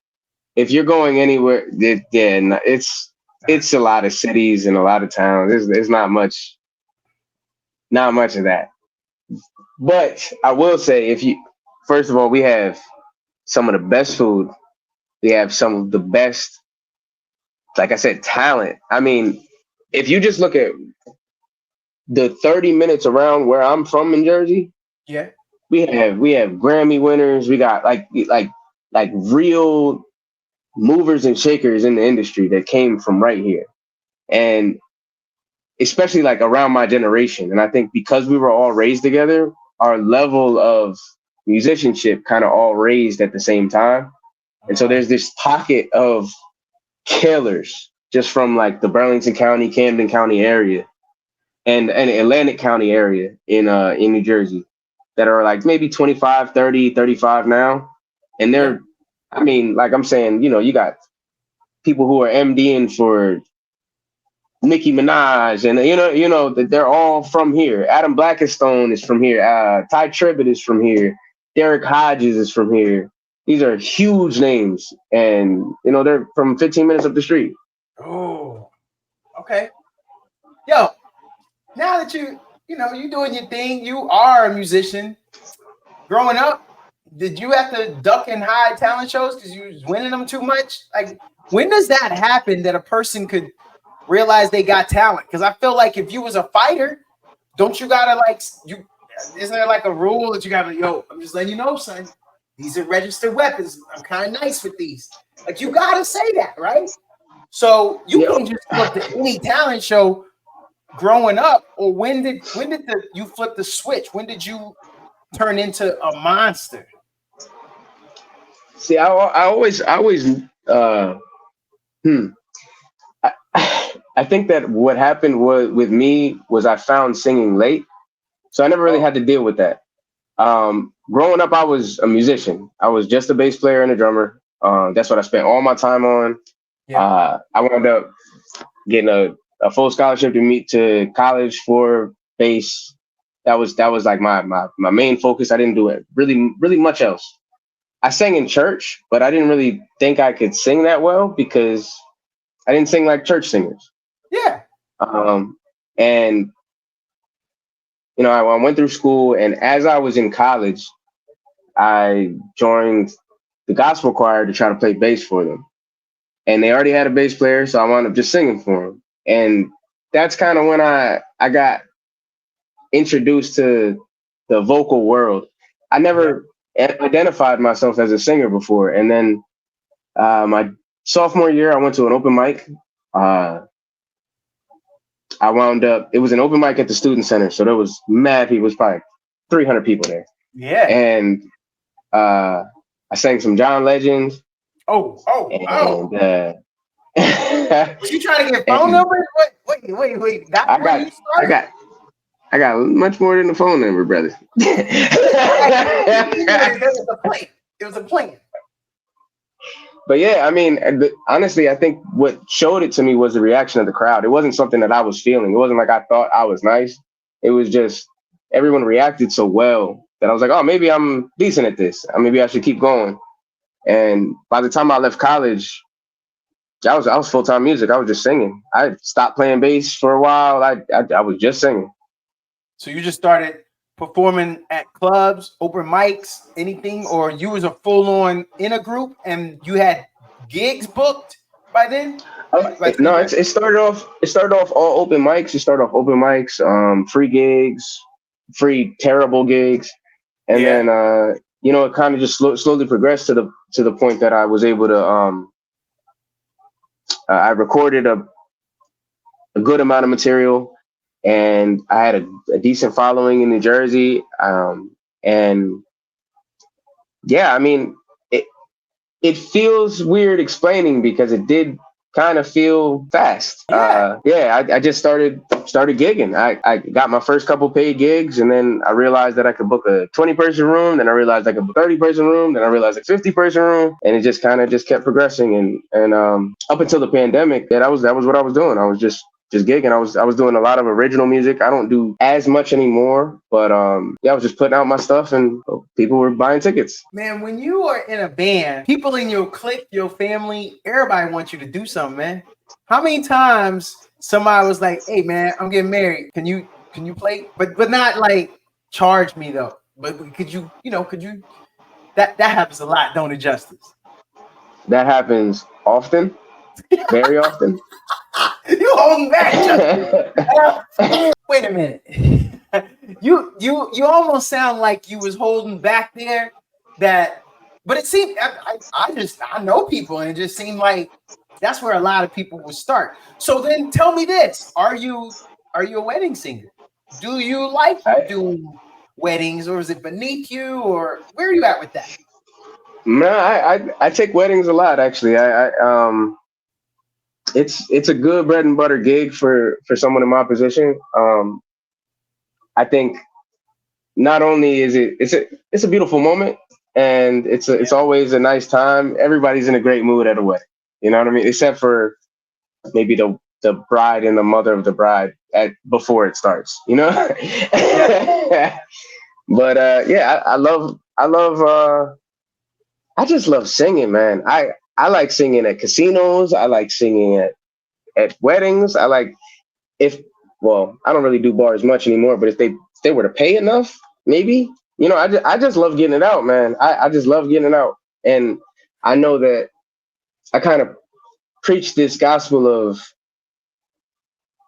if you're going anywhere, it's a lot of cities and a lot of towns. There's not much of that. But I will say, first of all, we have some of the best food. We have some of the best, like I said, talent. I mean, if you just look at the 30 minutes around where I'm from in Jersey, Yeah. we have Grammy winners. We got like real movers and shakers in the industry that came from right here. And especially like around my generation. And I think because we were all raised together, our level of musicianship kind of all raised at the same time. And so there's this pocket of killers just from like the Burlington County, Camden County area and Atlantic County area in New Jersey that are like maybe 25, 30, 35 now. And they're, I mean, like I'm saying, you know, you got people who are MDing for Nicki Minaj, and you know that they're all from here. Adam Blackistone is from here. Ty Tribbett is from here. Derek Hodges is from here. These are huge names, and you know they're from 15 minutes up the street. Oh, okay. Yo, now that you know you're doing your thing, you are a musician. Growing up, did you have to duck and hide talent shows because you was winning them too much? Like, when does that happen that a person could realize they got talent? Because I feel like if you was a fighter, don't you gotta like you? Isn't there like a rule that you gotta, yo, I'm just letting you know, son, these are registered weapons. I'm kind of nice with these. Like, you gotta say that, right? So you can't just flip to any talent show growing up. Or when did you flip the switch? When did you turn into a monster? See, I always I think that what happened with me was I found singing late. So I never really had to deal with that. Growing up, I was a musician. I was just a bass player and a drummer. That's what I spent all my time on. Yeah. I wound up getting a full scholarship to college for bass. That was like my main focus. I didn't do it really much else. I sang in church, but I didn't really think I could sing that well because I didn't sing like church singers. Yeah. And you know, I went through school, and as I was in college, I joined the gospel choir to try to play bass for them. And they already had a bass player, so I wound up just singing for them. And that's kind of when I got introduced to the vocal world. I never identified myself as a singer before. And then my sophomore year, I went to an open mic. I wound up, it was an open mic at the student center. So there was mad people, it was probably 300 people there. Yeah. And I sang some John Legend. Oh. Was you trying to get phone numbers? Wait. I got much more than the phone number, brother. It was a plan. But yeah, I mean, honestly, I think what showed it to me was the reaction of the crowd. It wasn't something that I was feeling. It wasn't like I thought I was nice. It was just everyone reacted so well that I was like, oh, maybe I'm decent at this. Maybe I should keep going. And by the time I left college, I was full-time music. I was just singing. I stopped playing bass for a while. I was just singing. So you just started performing at clubs, open mics, anything, or you was a full-on in a group and you had gigs booked by then? No, it started off all open mics. It started off open mics, free gigs, free terrible gigs, and then you know, it kind of just slowly progressed to the point that I was able to I recorded a good amount of material. And I had a decent following in New Jersey. And yeah, I mean, it feels weird explaining because it did kind of feel fast. I just started gigging. I got my first couple paid gigs, and then I realized that I could book a 20-person room. Then I realized I could book a 30-person room. Then I realized a 50-person room, and it just kind of kept progressing. And up until the pandemic, that was what I was doing. I was just gigging. I was doing a lot of original music. I don't do as much anymore, but I was just putting out my stuff, and people were buying tickets. Man, when you are in a band, people in your clique, your family, everybody wants you to do something, man. How many times somebody was like, "Hey, man, I'm getting married. Can you play?" But not like charge me though. But could you that happens a lot, don't it, Justice? That happens often, very often. You holding back, Justice. Wait a minute. You almost sound like you was holding back there. But it seemed I know people, and it just seemed like that's where a lot of people would start. So then, tell me this: Are you a wedding singer? Do you like doing weddings, or is it beneath you, or where are you at with that? No, I take weddings a lot actually. It's a good bread and butter gig for someone in my position. I think not only is it's a beautiful moment, and it's always a nice time. Everybody's in a great mood at a wedding. You know what I mean? Except for maybe the bride and the mother of the bride before it starts. You know. But yeah, I just love singing, man. I like singing at casinos. I like singing at weddings. I like I don't really do bars much anymore, but if they were to pay enough, maybe, I just love getting it out, man. I just love getting it out. And I know that I kind of preach this gospel of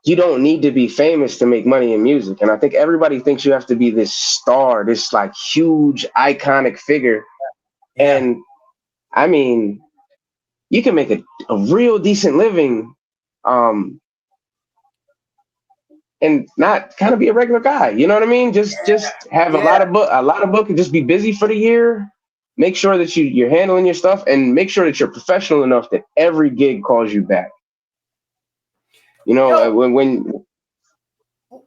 you don't need to be famous to make money in music. And I think everybody thinks you have to be this star, this like huge iconic figure. Yeah. And I mean, you can make a real decent living and not kind of be a regular guy. You know what I mean? Just have a lot of book and just be busy for the year. Make sure that you're handling your stuff, and make sure that you're professional enough that every gig calls you back. When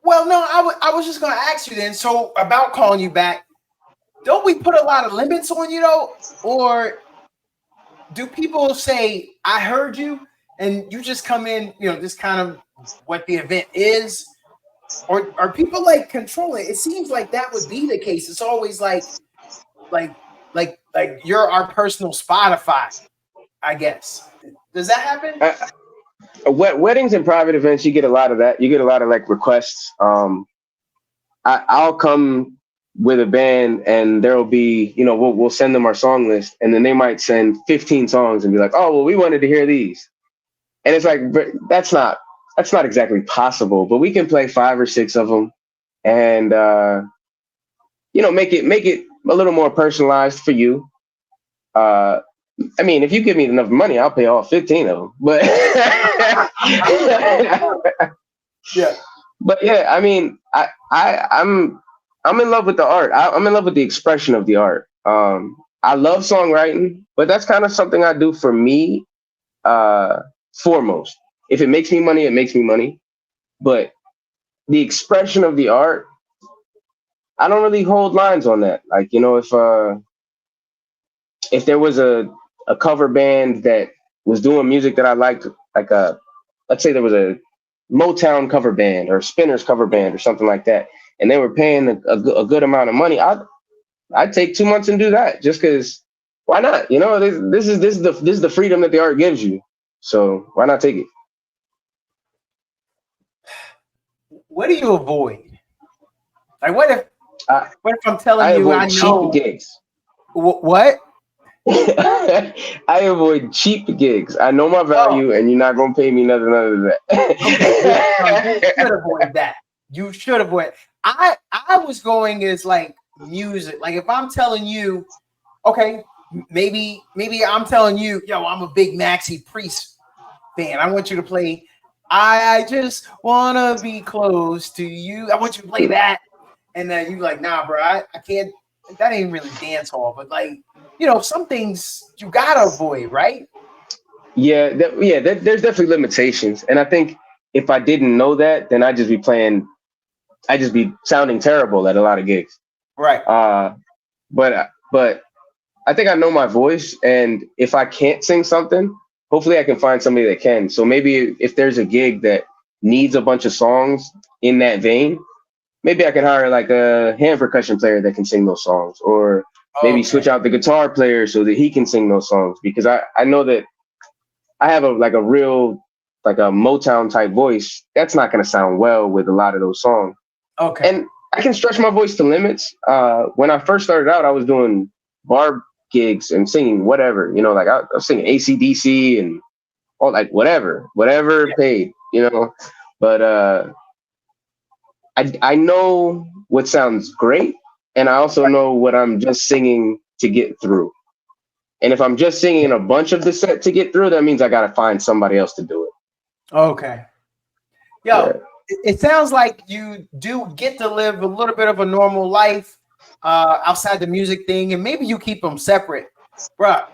Well, no, I was just going to ask you then. So about calling you back, don't we put a lot of limits on you though? Or do people say, I heard you, and you just come in, just kind of what the event is? Or are people like controlling? It seems like that would be the case. It's always like you're our personal Spotify, I guess. Does that happen? Weddings and private events, you get a lot of that. You get a lot of like requests. I'll come with a band, and there'll be, we'll send them our song list, and then they might send 15 songs and be like, oh, well, we wanted to hear these. And it's like, that's not exactly possible, but we can play 5 or 6 of them, and make it a little more personalized for you. I mean, if you give me enough money, I'll pay all 15 of them. But yeah. But yeah, I mean, I'm in love with the art. I'm in love with the expression of the art. I love songwriting, but that's kind of something I do for me foremost. If it makes me money, it makes me money. But the expression of the art, I don't really hold lines on that. Like, if there was a cover band that was doing music that I liked, like let's say there was a Motown cover band or Spinners cover band or something like that, and they were paying a good amount of money, I'd take 2 months and do that, just because. Why not? This is the freedom that the art gives you. So why not take it? What do you avoid? Like, what if I'm telling you I know cheap gigs? What? I avoid cheap gigs. I know my value, and you're not gonna pay me nothing other than that. Okay, you should avoid that. You should avoid. I was going as like music. Like if I'm telling you, okay, maybe I'm telling you, yo, I'm a big Maxi Priest fan. I want you to play I just wanna be close to you. I want you to play that. And then you like, nah, bro, I can't. That ain't really dance hall, but like, some things you gotta avoid, right? Yeah, there's definitely limitations, and I think if I didn't know that, then I'd just be sounding terrible at a lot of gigs. Right. But I think I know my voice, and if I can't sing something, hopefully I can find somebody that can. So maybe if there's a gig that needs a bunch of songs in that vein, maybe I can hire like a hand percussion player that can sing those songs, or maybe switch out the guitar player so that he can sing those songs, because I know that I have a real Motown type voice. That's not going to sound well with a lot of those songs. Okay. And I can stretch my voice to limits. When I first started out, I was doing bar gigs and singing whatever, like I was singing AC/DC and all, like whatever paid. you know. But I know what sounds great, and I also know what I'm just singing to get through. And if I'm just singing a bunch of the set to get through, that means I got to find somebody else to do it. Okay. Yo, Yeah. it sounds like you do get to live a little bit of a normal life outside the music thing, and maybe you keep them separate. Bruh,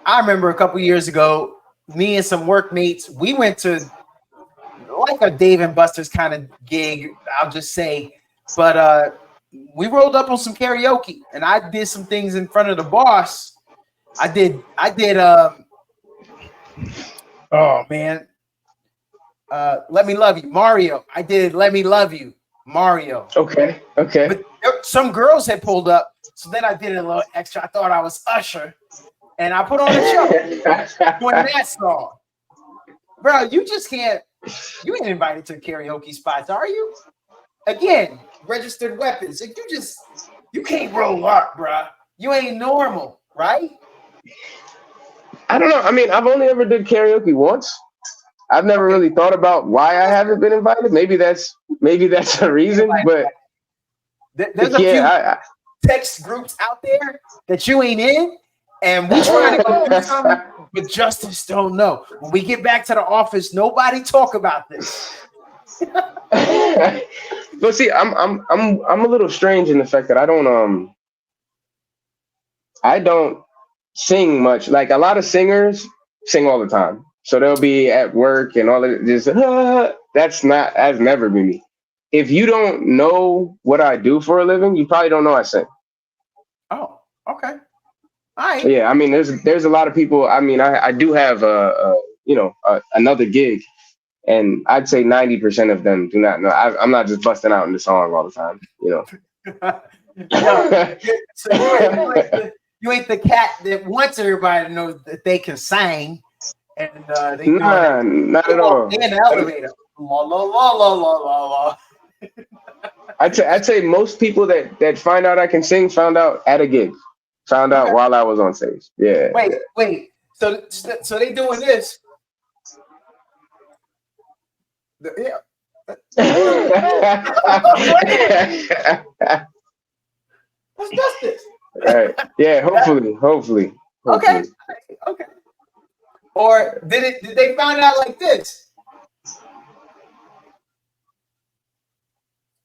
I remember a couple years ago, me and some workmates, we went to like a Dave and Buster's kind of gig, I'll just say. But we rolled up on some karaoke, and I did some things in front of the boss. I did oh man. Let Me Love You, Mario. I did Let Me Love You, Mario. Okay. But some girls had pulled up, so then I did a little extra. I thought I was Usher, and I put on a show doing that song. Bro, you just can't. You ain't invited to karaoke spots, are you? Again, registered weapons. Like you can't roll up, bro. You ain't normal, right? I don't know. I mean, I've only ever did karaoke once. I've never really thought about why I haven't been invited. Maybe that's a reason, but there's a few text groups out there that you ain't in, and we trying to go do something, but Justice don't know. When we get back to the office, nobody talk about this. But see, I'm a little strange in the fact that I don't sing much. Like a lot of singers sing all the time. So they'll be at work and all of it. Just that's never been me. If you don't know what I do for a living, you probably don't know I sing. Oh, okay. All right. Yeah, I mean, there's a lot of people. I mean, I do have another gig, and I'd say 90% of them do not know. I'm not just busting out in the song all the time, you know. No, so you ain't the cat that wants everybody to know that they can sing. And they not at all. In the elevator. La, la, la, la, la, la, la. I'd say most people that find out I can sing found out at a gig, found out while I was on stage. Yeah. Wait. So they doing this. Yeah. What's justice? All right. Yeah. Hopefully. Okay. Or did they find out like this?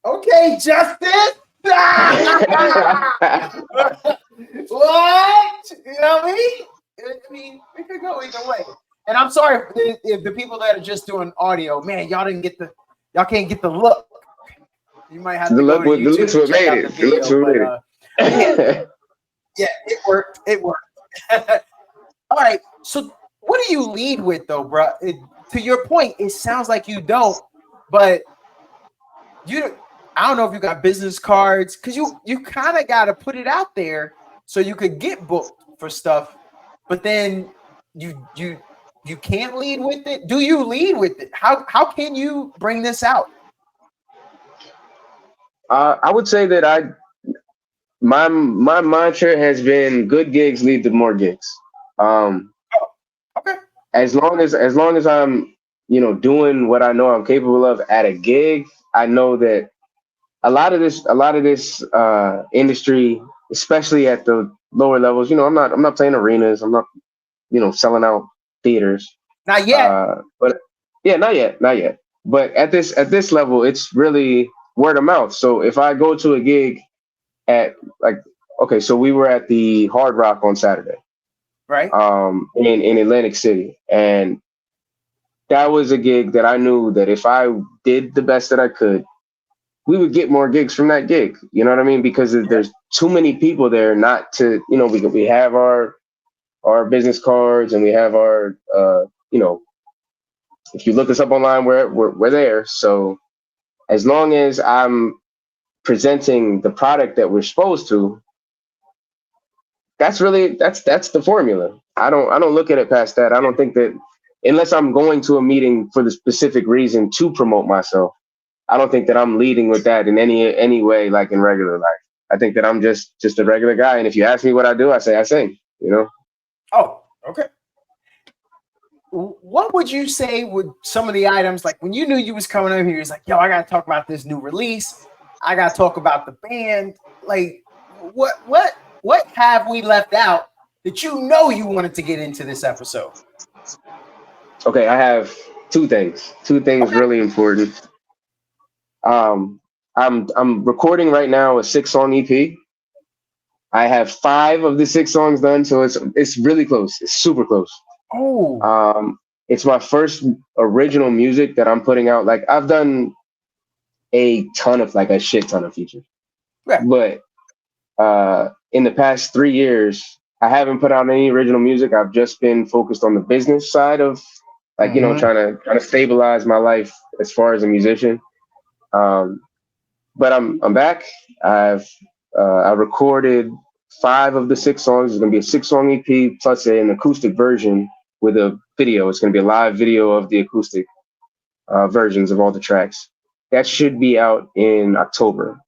Okay, Justice. What? You know what I mean? I mean, it could go either way. And I'm sorry if the people that are just doing audio, man, y'all can't get the look. You might have to go to YouTube. The looks what made it. The looks what made it. Yeah, it worked. All right, so what do you lead with though, bro? To your point, it sounds like you don't, but I don't know if you got business cards, because you kind of got to put it out there so you could get booked for stuff, but then you can't lead with it. Do you lead with it? How can you bring this out? I would say that my mantra has been good gigs lead to more gigs. Okay. As long as I'm, doing what I know I'm capable of at a gig, I know that a lot of this industry, especially at the lower levels, I'm not playing arenas. I'm not, selling out theaters. Not yet. But yeah, not yet. But at this level, it's really word of mouth. So if I go to a gig at so we were at the Hard Rock on Saturday. Right. In Atlantic City. And that was a gig that I knew that if I did the best that I could, we would get more gigs from that gig. You know what I mean? Because there's too many people there not to, we have our business cards and we have our, if you look us up online, we're there. So as long as I'm presenting the product that we're supposed to, that's the formula. I don't look at it past that. I don't think that unless I'm going to a meeting for the specific reason to promote myself, I don't think that I'm leading with that in any way, like in regular life. I think that I'm just a regular guy. And if you ask me what I do, I say I sing, Oh, okay. what would you say would some of the items, like when you knew you was coming over here, it's like, yo, I gotta talk about this new release. I gotta talk about the band. Like, what have we left out that you know you wanted to get into this episode? Okay, I have two things. Two things Okay. really important. I'm recording right now a 6-song EP. I have 5 of the 6 songs done, so it's really close. It's super close. Oh, It's my first original music that I'm putting out. Like I've done a shit ton of features, yeah. but in the past 3 years, I haven't put out any original music. I've just been focused on the business side of, like, you know, trying to stabilize my life as far as a musician. But I'm back. I recorded 5 of the 6 songs. It's gonna be a 6-song EP plus an acoustic version with a video. It's gonna be a live video of the acoustic versions of all the tracks. That should be out in October.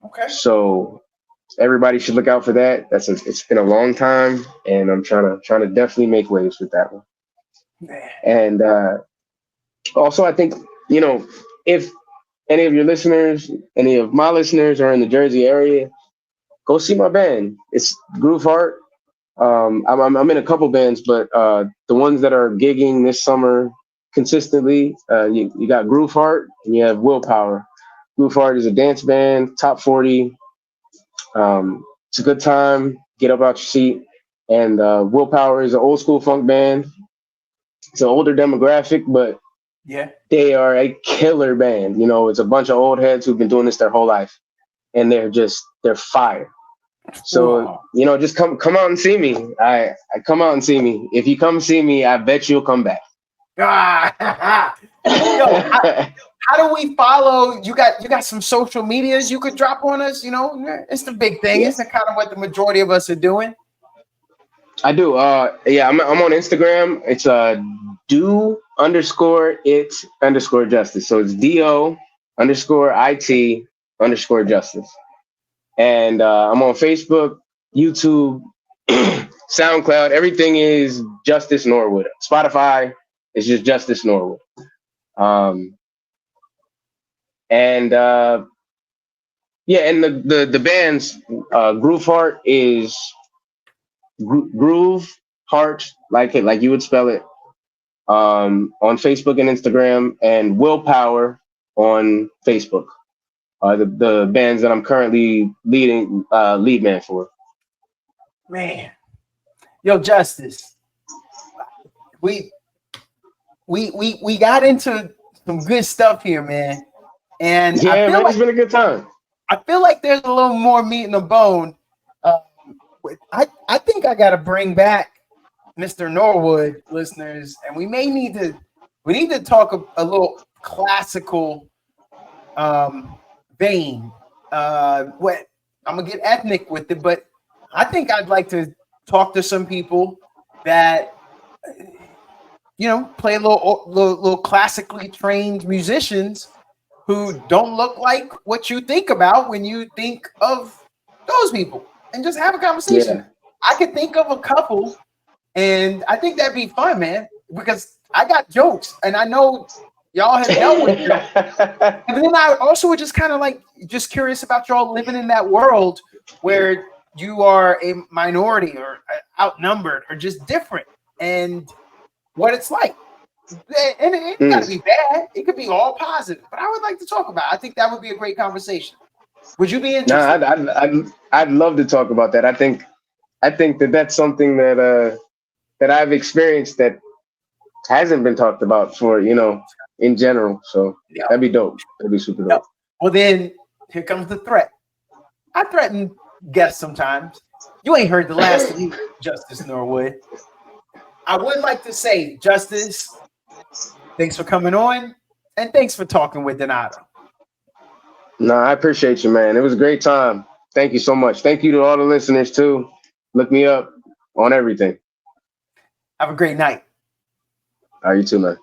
Okay. So everybody should look out for that. It's been a long time, and I'm trying to definitely make waves with that one. Man. And also, I think, you know, if any of your listeners, any of my listeners are in the Jersey area, go see my band. It's Groove Heart. I'm in a couple bands, but the ones that are gigging this summer consistently, you got Groove Heart and you have Willpower. Groove Heart is a dance band, top 40. It's a good time. Get up out your seat. And Willpower is an old school funk band. It's an older demographic, but Yeah. they are a killer band. You know, it's a bunch of old heads who've been doing this their whole life, and they're fire. So, Wow. you know, just come out and see me. I come out and see me. If you come see me, I bet you'll come back. Ah, yo, how do we follow? You got some social medias you could drop on us? You know, it's the big thing. Yeah. It's kind of what the majority of us are doing. I do. Yeah, I'm on Instagram. It's do_it_justice. So it's DO_IT_justice. And I'm on Facebook, YouTube, SoundCloud. Everything is Justice Norwood. Spotify is just Justice Norwood. And yeah, and the band's Groove Heart is Groove Heart, like you would spell it, on Facebook and Instagram, and Willpower on Facebook. The bands that I'm currently lead man for. Man, yo, Justice, we got into some good stuff here, man. And Yeah, man, it's been a good time. I feel like there's a little more meat in the bone. I think I got to bring back Mr. Norwood, listeners, and we need to talk a little classical vein. What I'm gonna get ethnic with it, but I think I'd like to talk to some people that, you know, play a little classically trained musicians who don't look like what you think about when you think of those people, and just have a conversation. Yeah. I could think of a couple, and I think that'd be fun, man, because I got jokes, and I know y'all have dealt with them. And then I also was just kind of like just curious about y'all living in that world where you are a minority or outnumbered or just different, and what it's like. And it ain't gotta be bad. It could be all positive. But I would like to talk about it. I think that would be a great conversation. Would you be interested? No, I'd love to talk about that. I think that's something that I've experienced that hasn't been talked about for, you know, in general. So Yeah. that'd be dope. That'd be super dope. Well, then here comes the threat. I threaten guests sometimes. You ain't heard the last of me, Justice Norwood. I would like to say, Justice, thanks for coming on, and thanks for talking with Donato. No, I appreciate you, man. It was a great time. Thank you so much. Thank you to all the listeners too. Look me up on everything. Have a great night. All right, you too, man.